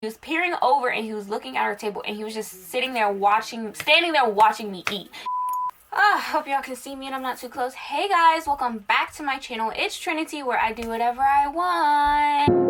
He was peering over and he was looking at our table and he was just standing there watching me eat. Hope y'all can see me and I'm not too close. Hey guys, welcome back to my channel. It's Trinity, where I do whatever I want.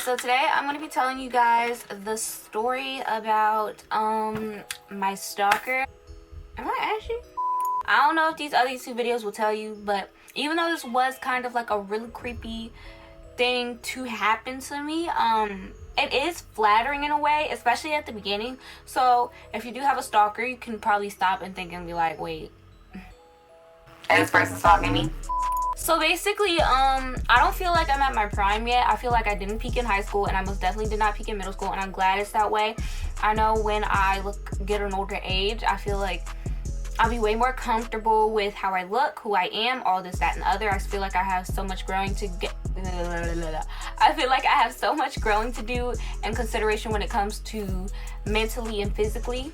So today I'm going to be telling you guys the story about my stalker. Am I ashy? I don't know if these other two videos will tell you, but even though this was kind of like a really creepy thing to happen to me, it is flattering in a way, especially at the beginning. So if you do have a stalker, you can probably stop and think and be like, wait, this person's stalking me. So basically, I don't feel like I'm at my prime yet. I feel like I didn't peak in high school, and I most definitely did not peak in middle school, and I'm glad it's that way. I know when I get an older age, I feel like I'll be way more comfortable with how I look, who I am, all this, that, and the other. I feel like I have so much growing to get. I feel like I have so much growing to do and consideration when it comes to mentally and physically.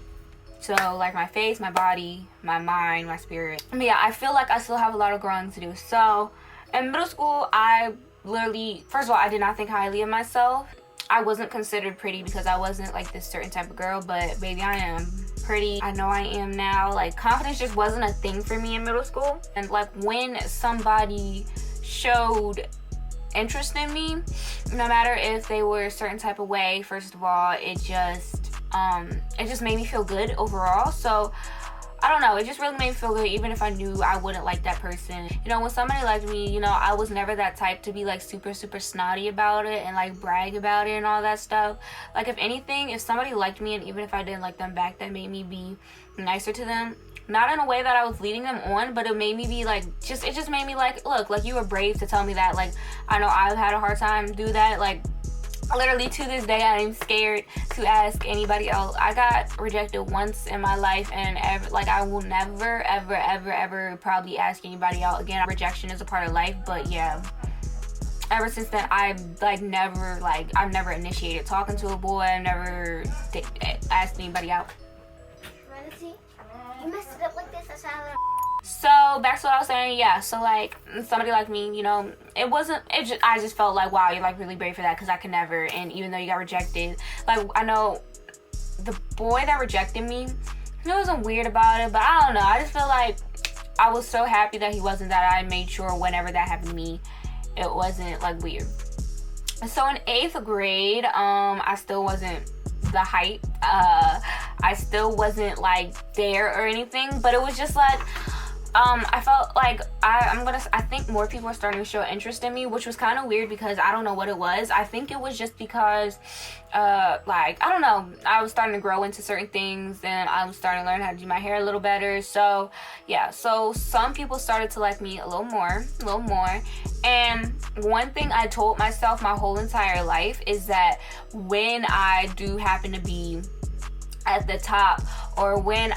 So like my face, my body, my mind, my spirit. But yeah, I feel like I still have a lot of growing to do. So in middle school, I literally, first of all, I did not think highly of myself. I wasn't considered pretty because I wasn't like this certain type of girl, but baby, I am pretty. I know I am now. Like, confidence just wasn't a thing for me in middle school. And like when somebody showed interest in me, no matter if they were a certain type of way, first of all, it just made me feel good overall. So I don't know, it just really made me feel good, even if I knew I wouldn't like that person. You know, when somebody liked me, you know, I was never that type to be like super snotty about it and like brag about it and all that stuff. Like, if anything, if somebody liked me, and even if I didn't like them back, that made me be nicer to them. Not in a way that I was leading them on, but it made me be like, it just made me like, look, like, you were brave to tell me that. Like, I know I've had a hard time do that. Like, literally to this day, I am scared to ask anybody else. I got rejected once in my life, and I will never ever probably ask anybody out again. Rejection is a part of life, but yeah, ever since then, I've never initiated talking to a boy. I've never asked anybody out. You messed it up like this. That's how. So back to what I was saying. Yeah, so like, somebody like me, you know, I just felt like, wow, you're like really brave for that, because I could never. And even though you got rejected, like, I know the boy that rejected me, he wasn't weird about it, but I don't know, I just feel like I was so happy that he wasn't, that I made sure whenever that happened to me, it wasn't like weird. So in 8th grade, I still wasn't the height, I still wasn't like there or anything, but it was just like, I felt like I think more people were starting to show interest in me, which was kind of weird, because I don't know what it was. I think it was just because, like, I don't know, I was starting to grow into certain things, and I was starting to learn how to do my hair a little better. So yeah, so some people started to like me a little more. And one thing I told myself my whole entire life is that when I do happen to be at the top, or when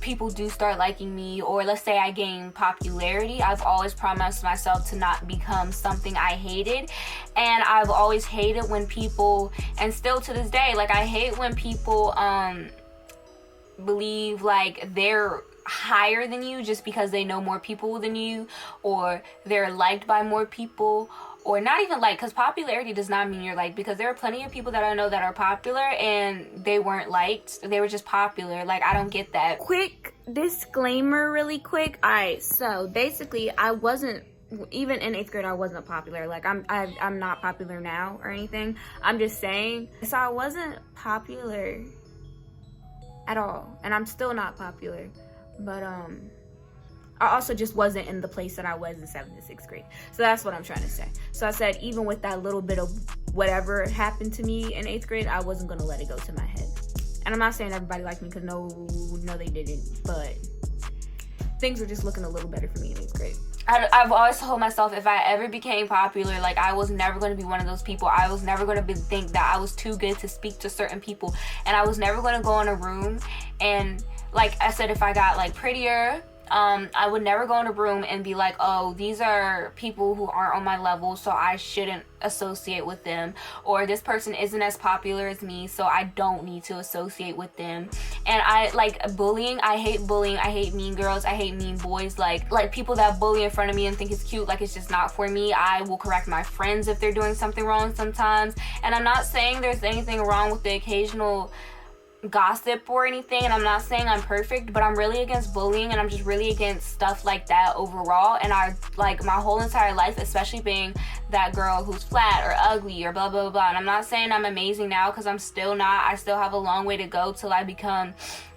people do start liking me, or let's say I gain popularity, I've always promised myself to not become something I hated. And I've always hated when people, and still to this day, like, I hate when people believe like they're higher than you just because they know more people than you, or they're liked by more people. Or not even like, because popularity does not mean you're liked, because there are plenty of people that I know that are popular and they weren't liked. They were just popular. Like, I don't get that. Quick disclaimer really quick. Alright, so basically, I wasn't, even in 8th grade, I wasn't popular. Like, I'm not popular now or anything. I'm just saying. So I wasn't popular at all. And I'm still not popular. But, I also just wasn't in the place that I was in 7th and 6th grade. So that's what I'm trying to say. So I said, even with that little bit of whatever happened to me in 8th grade, I wasn't going to let it go to my head. And I'm not saying everybody liked me, because no, they didn't. But things were just looking a little better for me in 8th grade. I've always told myself, if I ever became popular, like, I was never going to be one of those people. I was never going to think that I was too good to speak to certain people. And I was never going to go in a room and, like I said, if I got like prettier, I would never go in a room and be like, oh, these are people who aren't on my level, so I shouldn't associate with them, or this person isn't as popular as me, so I don't need to associate with them. And I like bullying. I hate bullying. I hate mean girls. I hate mean boys. Like people that bully in front of me and think it's cute, like it's just not for me. I will correct my friends if they're doing something wrong sometimes. And I'm not saying there's anything wrong with the occasional gossip or anything, and I'm not saying I'm perfect, but I'm really against bullying, and I'm just really against stuff like that overall. And I like my whole entire life, especially being that girl who's flat or ugly or blah blah blah. And I'm not saying I'm amazing now, because I'm still not. I still have a long way to go till I become,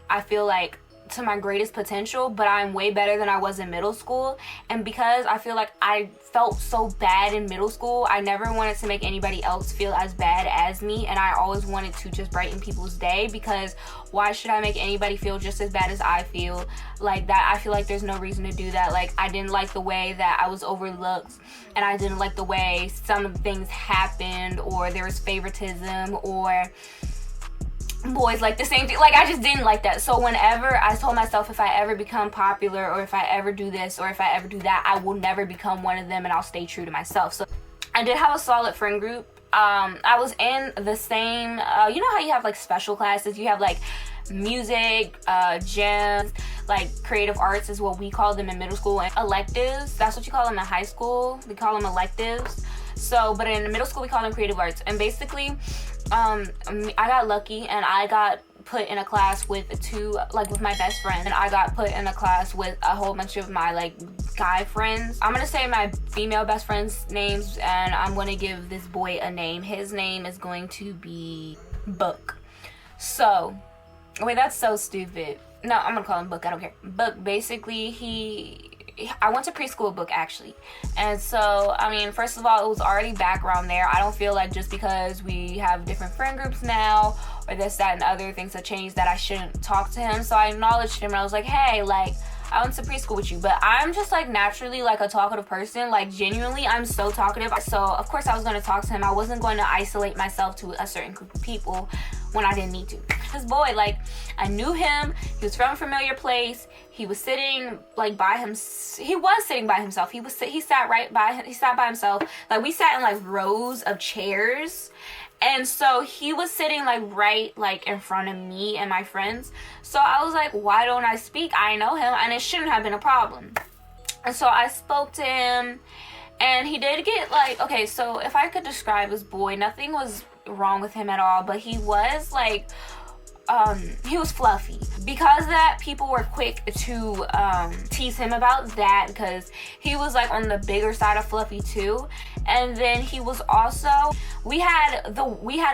I feel like, to my greatest potential, but I'm way better than I was in middle school. And because I feel like I felt so bad in middle school, I never wanted to make anybody else feel as bad as me, and I always wanted to just brighten people's day, because why should I make anybody feel just as bad as I feel like that? I feel like there's no reason to do that. Like, I didn't like the way that I was overlooked, and I didn't like the way some things happened, or there was favoritism, or boys like the same thing. Like, I just didn't like that. So whenever I told myself, if I ever become popular, or if I ever do this, or if I ever do that, I will never become one of them, and I'll stay true to myself. So I did have a solid friend group. I was in the same, you know how you have like special classes? You have like music, gym, like creative arts is what we call them in middle school, and electives, that's what you call them in high school. We call them electives. So, but in middle school we call them creative arts. And basically, I got lucky, and I got put in a class with with my best friend, and I got put in a class with a whole bunch of my like guy friends. I'm gonna say my female best friends' names, and I'm gonna give this boy a name. His name is going to be Book. So, wait, that's so stupid. No, I'm gonna call him Book. I don't care. Book, basically, I went to preschool with Book, actually. And so, I mean, first of all, it was already background there. I don't feel like just because we have different friend groups now, or this, that, and other things have changed, that I shouldn't talk to him. So I acknowledged him, and I was like, hey, like, I went to preschool with you. But I'm just like naturally like a talkative person. Like, genuinely, I'm so talkative. So of course I was going to talk to him. I wasn't going to isolate myself to a certain group of people when I didn't need to. This boy, like, I knew him. He was from a familiar place. He was sitting like by him. He was sitting by himself. He sat by himself. Like, we sat in like rows of chairs. And so he was sitting like right like in front of me and my friends. So I was like, why don't I speak? I know him, and it shouldn't have been a problem. And so I spoke to him, and he did get like, okay, so if I could describe this boy, nothing was wrong with him at all, but he was like, he was fluffy. Because of that, people were quick to tease him about that, because he was like on the bigger side of fluffy too. And then he was also, we had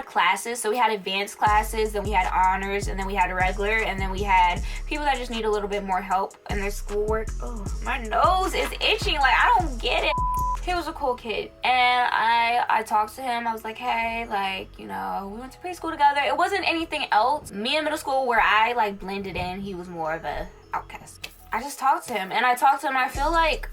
classes. So we had advanced classes, then we had honors, and then we had regular, and then we had people that just need a little bit more help in their schoolwork. Oh, my nose is itching. Like, I don't get it. He was a cool kid, and I talked to him. I was like, hey, like, you know, we went to preschool together. It wasn't anything else. Me in middle school, where I like blended in, he was more of a outcast. I just talked to him, and I feel like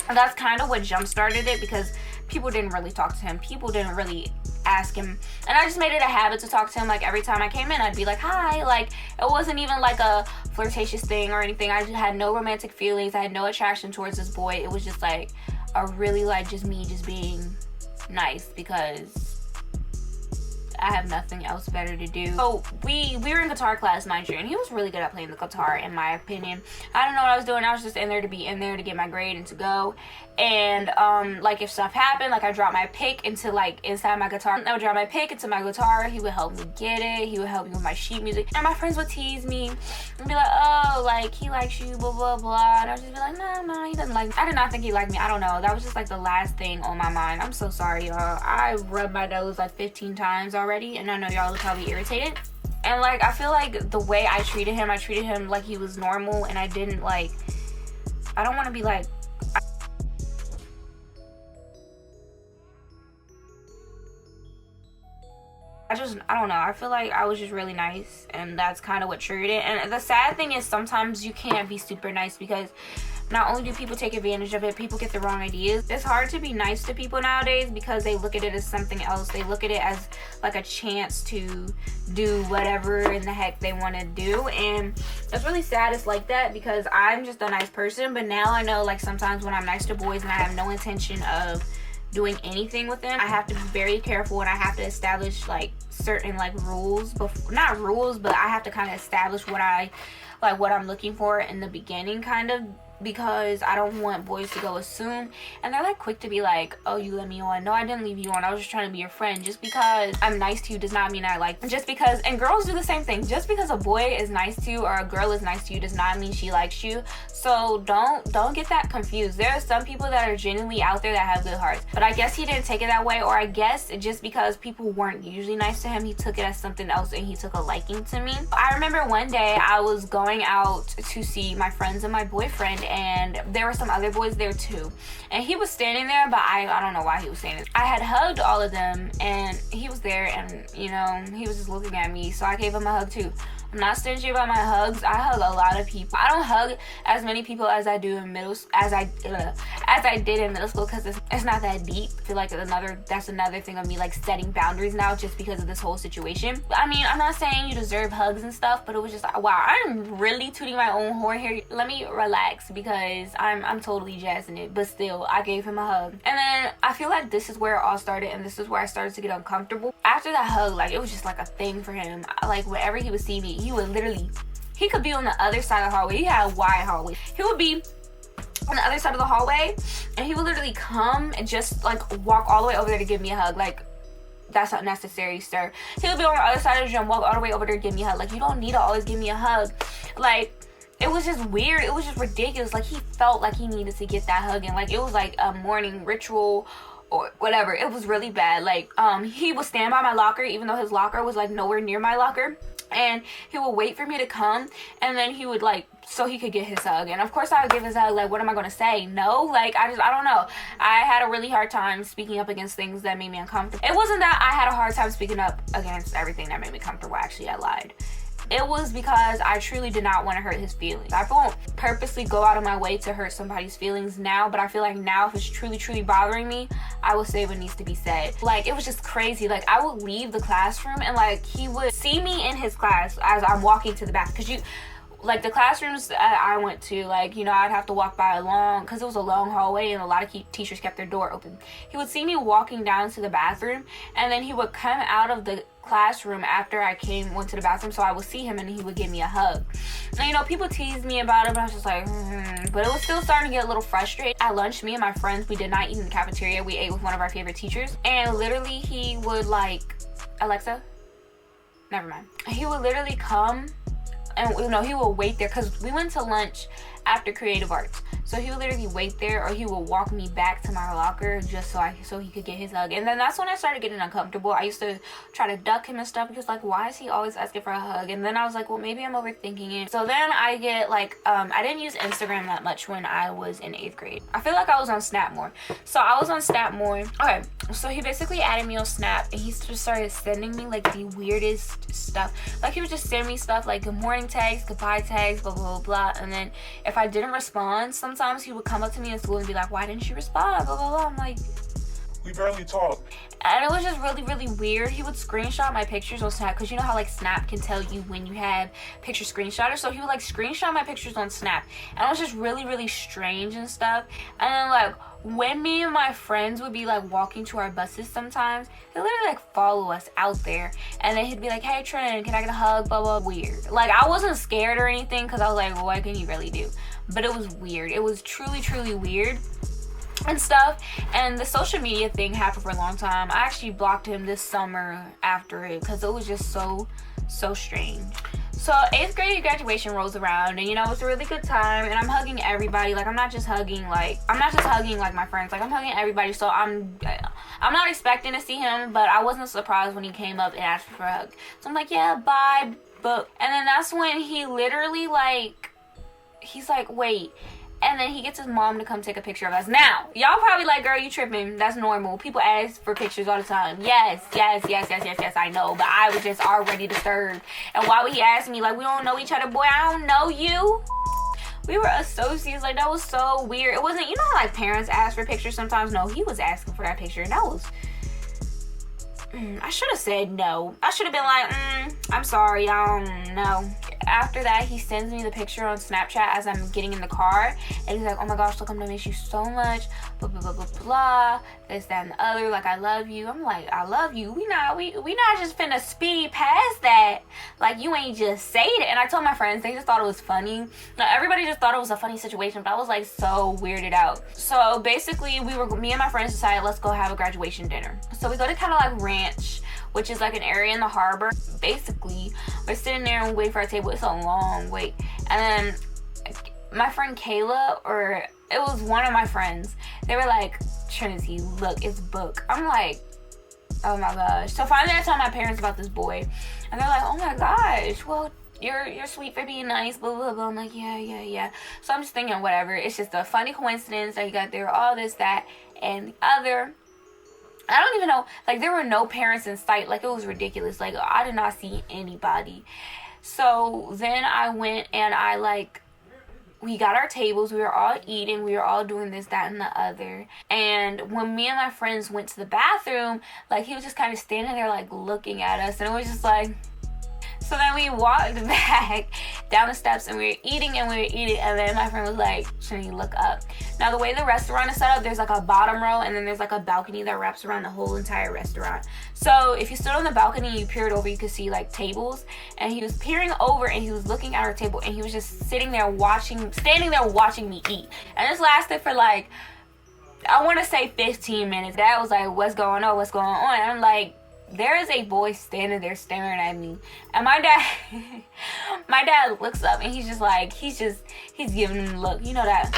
that's kind of what jump started it, because people didn't really talk to him. People didn't really ask him, and I just made it a habit to talk to him. Like, every time I came in, I'd be like, hi. Like, it wasn't even like a flirtatious thing or anything. I just had no romantic feelings. I had no attraction towards this boy. It was just like a really like just me just being nice, because I have nothing else better to do. So we were in guitar class, mind you, and he was really good at playing the guitar, in my opinion. I don't know what I was doing. I was just in there to be in there to get my grade and to go. And like, if stuff happened, like I dropped my pick into like inside my guitar, I would drop my pick into my guitar. He would help me get it. He would help me with my sheet music, and my friends would tease me and be like, oh, like, he likes you, blah blah blah. And I would just be like, no, he doesn't like me. I did not think he liked me. I don't know. That was just like the last thing on my mind. I'm so sorry, y'all. I rubbed my nose like 15 times already, and I know y'all are probably irritated. And like, I feel like the way I treated him like he was normal, and I didn't like, I don't want to be like, I don't know. I feel like I was just really nice, and that's kind of what triggered it. And the sad thing is, sometimes you can't be super nice, because not only do people take advantage of it, people get the wrong ideas. It's hard to be nice to people nowadays because they look at it as something else. They look at it as like a chance to do whatever in the heck they want to do, and it's really sad it's like that because I'm just a nice person. But now I know, like, sometimes when I'm nice to boys and I have no intention of doing anything with them, I have to be very careful, and I have to establish like certain like rules, not rules, but I have to kind of establish what I'm looking for in the beginning, kind of, because I don't want boys to go assume, and they're like quick to be like, oh, you let me on. No, I didn't leave you on. I was just trying to be your friend. Just because I'm nice to you does not mean I like you. Just because, and girls do the same thing, just because a boy is nice to you or a girl is nice to you does not mean she likes you. So don't get that confused. There are some people that are genuinely out there that have good hearts, but I guess he didn't take it that way, or I guess just because people weren't usually nice to him, he took it as something else and he took a liking to me. I remember one day I was going out to see my friends and my boyfriend, and there were some other boys there too, and he was standing there, but I don't know why he was standing there. I had hugged all of them and he was there, and you know, he was just looking at me, so I gave him a hug too. I'm not stingy about my hugs. I hug a lot of people. I don't hug as many people as I do in as I did in middle school, because it's not that deep. I feel like that's another thing of me like setting boundaries now just because of this whole situation. I mean, I'm not saying you deserve hugs and stuff, but it was just like, wow, I'm really tooting my own horn here. Let me relax because I'm totally jazzing it, but still, I gave him a hug. And then I feel like this is where it all started, and this is where I started to get uncomfortable. After that hug, like, it was just like a thing for him. Like, whenever he would see me, he could be on the other side of the hallway. He had a wide hallway. He would be on the other side of the hallway, and he would literally come and just like walk all the way over there to give me a hug. Like, that's not necessary, sir. He would be on the other side of the gym, walk all the way over there to give me a hug. Like, you don't need to always give me a hug. Like, it was just weird. It was just ridiculous. Like, he felt like he needed to get that hug, and like it was like a morning ritual or whatever. It was really bad. Like, he would stand by my locker even though his locker was like nowhere near my locker, and he would wait for me to come, and then he would like, so he could get his hug. And of course I would give his hug. Like, what am I gonna say? No? Like, I don't know. I had a really hard time speaking up against things that made me uncomfortable. It wasn't that I had a hard time speaking up against everything that made me comfortable. Actually, I lied. It was because I truly did not want to hurt his feelings. I won't purposely go out of my way to hurt somebody's feelings now, but I feel like now if it's truly bothering me, I will say what needs to be said. Like, it was just crazy. Like, I would leave the classroom and like he would see me in his class as I'm walking to the back, because like the classrooms that I went to, like, you know, I'd have to walk by because it was a long hallway and a lot of teachers kept their door open. He would see me walking down to the bathroom, and then he would come out of the classroom after I went to the bathroom, so I would see him and he would give me a hug. And you know, people teased me about it, but I was just like, but it was still starting to get a little frustrated. At lunch, me and my friends, we did not eat in the cafeteria. We ate with one of our favorite teachers, and literally he would like, Alexa, never mind. He would literally come, and you know, he will wait there, because we went to lunch after creative arts, so he would literally wait there, or he would walk me back to my locker just so he could get his hug. And then that's when I started getting uncomfortable. I used to try to duck him and stuff, because like, why is he always asking for a hug? And then I was like, well, maybe I'm overthinking it. So then I get like, I didn't use Instagram that much when I was in 8th grade. I feel like I was on Snap more. So I was on Snap more. Okay, so he basically added me on Snap, and he just started sending me like the weirdest stuff. Like, he would just send me stuff like good morning tags, goodbye tags, blah blah blah. And then if I didn't respond, sometimes he would come up to me in school and be like, why didn't you respond, blah blah blah. I'm like, we barely talk. And it was just really weird. He would screenshot my pictures on Snap, because you know how like Snap can tell you when you have picture screenshotters. So he would like screenshot my pictures on Snap, and it was just really strange and stuff. And then like, when me and my friends would be like walking to our buses, sometimes he'd literally like follow us out there, and then he'd be like, hey Trin, can I get a hug, blah blah. Weird. Like, I wasn't scared or anything, because I was like, well, what can you really do? But it was weird. It was truly weird and stuff. And the social media thing happened for a long time. I actually blocked him this summer after it, because it was just so strange. So 8th grade graduation rolls around, and you know, it's a really good time, and I'm hugging everybody. Like, I'm not just hugging like my friends. Like, I'm hugging everybody. So I'm not expecting to see him, but I wasn't surprised when he came up and asked for a hug. So I'm like, yeah, bye. But and then that's when he literally like, he's like, wait. And then he gets his mom to come take a picture of us. Now, y'all probably like, girl, you tripping. That's normal. People ask for pictures all the time. Yes, I know. But I was just already disturbed. And why would he ask me? Like, we don't know each other. Boy, I don't know you. We were associates. Like, that was so weird. It wasn't, you know how like parents ask for pictures sometimes? No, he was asking for that picture. And that was, I should have said no. I should have been like, I'm sorry, I don't know. After that, he sends me the picture on Snapchat as I'm getting in the car, and he's like, oh my gosh, look, I'm gonna miss you so much, blah blah blah blah blah, this, that, and the other, like, I love you. I'm like, I love you. We not just finna speed past that. Like, you ain't just say it. And I told my friends, they just thought it was funny. Now, everybody just thought it was a funny situation, but I was like so weirded out. So basically, me and my friends decided, let's go have a graduation dinner. So we go to kind of like Ranch, which is like an area in the harbor. Basically, we're sitting there and waiting for our table. It's a long wait. And then my friend Kayla, or it was one of my friends, they were like, Trinity, look, it's booked. I'm like, oh my gosh. So finally I told my parents about this boy, and they're like, oh my gosh, well, you're sweet for being nice, blah blah blah. I'm like, yeah. So I'm just thinking, whatever. It's just a funny coincidence that you got there, all this, that, and the other. I don't even know, like, there were no parents in sight. Like, it was ridiculous. Like, I did not see anybody. So then I went and we got our tables. We were all eating. We were all doing this, that, and the other. And when me and my friends went to the bathroom, like, he was just kind of standing there, like, looking at us. And it was just like... So then we walked back down the steps, and we were eating, and then my friend was like, Trinity, look up. Now, the way the restaurant is set up, there's like a bottom row, and then there's like a balcony that wraps around the whole entire restaurant. So if you stood on the balcony and you peered over, you could see like tables, and he was peering over and he was looking at our table, and he was just standing there watching me eat. And this lasted for like, I want to say 15 minutes. Dad was like, what's going on? And I'm like, there is a boy standing there staring at me. And my dad looks up, and he's just like, he's giving him a look. You know that.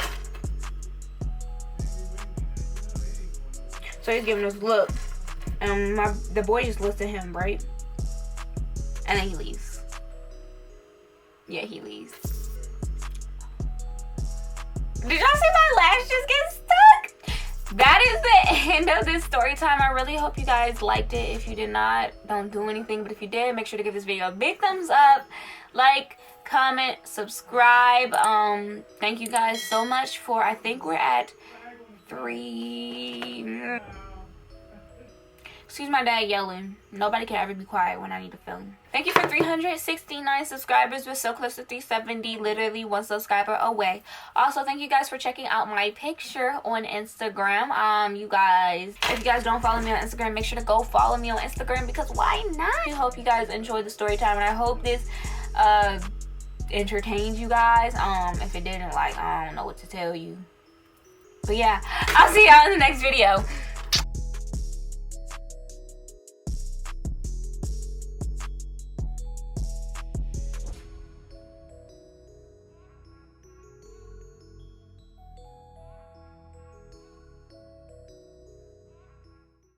So he's giving this look. And the boy just looks at him, right? And then he leaves. Yeah, he leaves. Did y'all see my lash just get stuck? That is the end of this story time. I really hope you guys liked it. If you did not, don't do anything. But if you did, make sure to give this video a big thumbs up. Like, comment, subscribe. Thank you guys so much for, I think we're at 3... Excuse my dad yelling. Nobody can ever be quiet when I need to film. Thank you for 369 subscribers. We're so close to 370. Literally 1 subscriber away. Also, thank you guys for checking out my picture on Instagram. You guys, if you guys don't follow me on Instagram, make sure to go follow me on Instagram, because why not? I hope you guys enjoyed the story time, and I hope this entertained you guys. If it didn't, like, I don't know what to tell you. But yeah, I'll see y'all in the next video.